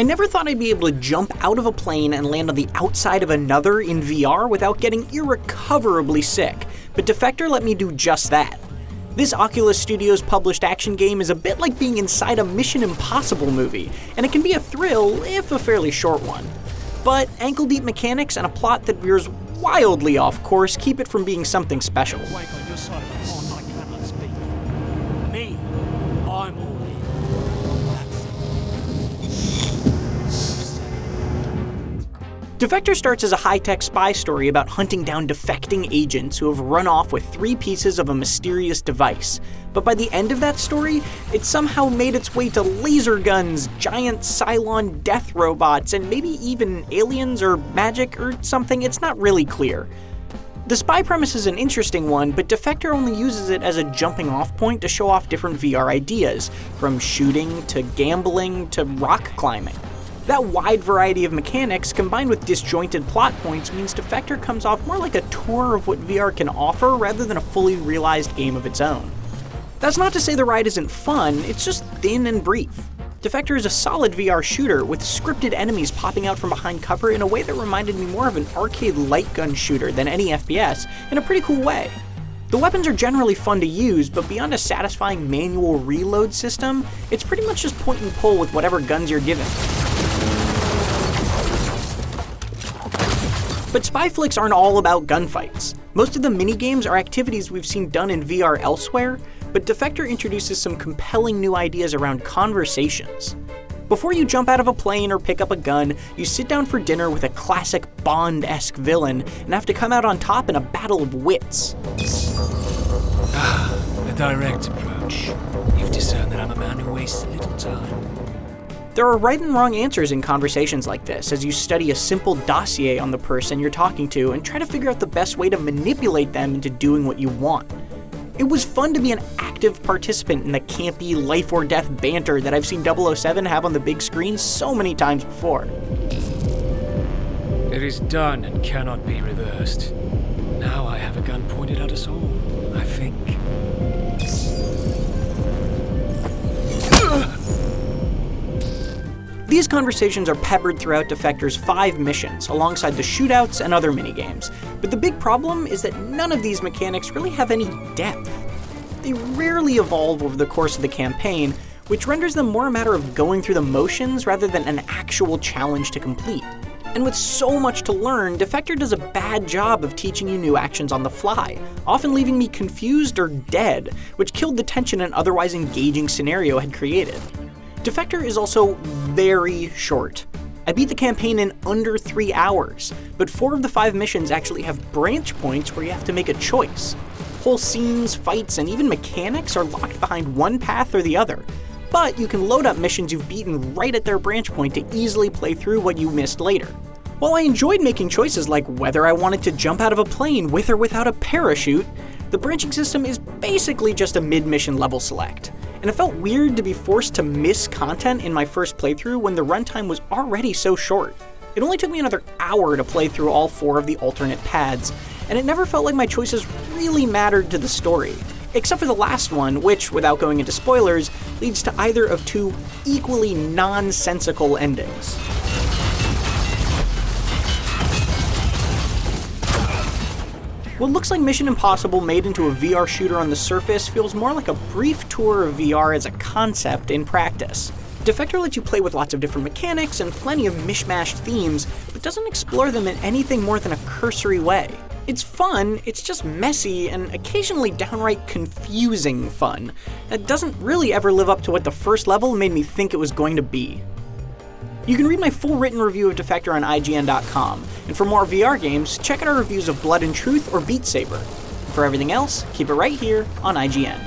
never thought I'd be able to jump out of a plane and land on the outside of another in VR without getting irrecoverably sick, but Defector let me do just that. This Oculus Studios published action game is a bit like being inside a Mission Impossible movie, and it can be a thrill, if a fairly short one. But ankle-deep mechanics and a plot that veers wildly off course keep it from being something special. Wake on your side of the pond, I cannot speak. Me, I'm all in. Defector starts as a high-tech spy story about hunting down defecting agents who have run off with 3 pieces of a mysterious device. But by the end of that story, it somehow made its way to laser guns, giant Cylon death robots, and maybe even aliens or magic or something. It's not really clear. The spy premise is an interesting one, but Defector only uses it as a jumping off point to show off different VR ideas, from shooting to gambling to rock climbing. That wide variety of mechanics, combined with disjointed plot points, means Defector comes off more like a tour of what VR can offer rather than a fully realized game of its own. That's not to say the ride isn't fun, it's just thin and brief. Defector is a solid VR shooter, with scripted enemies popping out from behind cover in a way that reminded me more of an arcade light gun shooter than any FPS, in a pretty cool way. The weapons are generally fun to use, but beyond a satisfying manual reload system, it's pretty much just point and pull with whatever guns you're given. But spy flicks aren't all about gunfights. Most of the minigames are activities we've seen done in VR elsewhere, but Defector introduces some compelling new ideas around conversations. Before you jump out of a plane or pick up a gun, you sit down for dinner with a classic Bond-esque villain and have to come out on top in a battle of wits. A direct approach. You've discerned that I'm a man who wastes little time. There are right and wrong answers in conversations like this, as you study a simple dossier on the person you're talking to and try to figure out the best way to manipulate them into doing what you want. It was fun to be an active participant in the campy life or death banter that I've seen 007 have on the big screen so many times before. It is done and cannot be reversed. Now I have a gun pointed at us all, I think. These conversations are peppered throughout Defector's 5 missions, alongside the shootouts and other minigames, but the big problem is that none of these mechanics really have any depth. They rarely evolve over the course of the campaign, which renders them more a matter of going through the motions rather than an actual challenge to complete. And with so much to learn, Defector does a bad job of teaching you new actions on the fly, often leaving me confused or dead, which killed the tension an otherwise engaging scenario had created. Defector is also very short. I beat the campaign in under 3 hours, but 4 of the 5 missions actually have branch points where you have to make a choice. Whole scenes, fights, and even mechanics are locked behind one path or the other, but you can load up missions you've beaten right at their branch point to easily play through what you missed later. While I enjoyed making choices like whether I wanted to jump out of a plane with or without a parachute, the branching system is basically just a mid-mission level select. And it felt weird to be forced to miss content in my first playthrough when the runtime was already so short. It only took me another hour to play through all 4 of the alternate paths, and it never felt like my choices really mattered to the story. Except for the last one, which, without going into spoilers, leads to either of 2 equally nonsensical endings. What looks like Mission Impossible made into a VR shooter on the surface feels more like a brief tour of VR as a concept in practice. Defector lets you play with lots of different mechanics and plenty of mishmashed themes, but doesn't explore them in anything more than a cursory way. It's fun, it's just messy and occasionally downright confusing fun. That doesn't really ever live up to what the first level made me think it was going to be. You can read my full written review of Defector on IGN.com, and for more VR games, check out our reviews of Blood and Truth or Beat Saber. For everything else, keep it right here on IGN.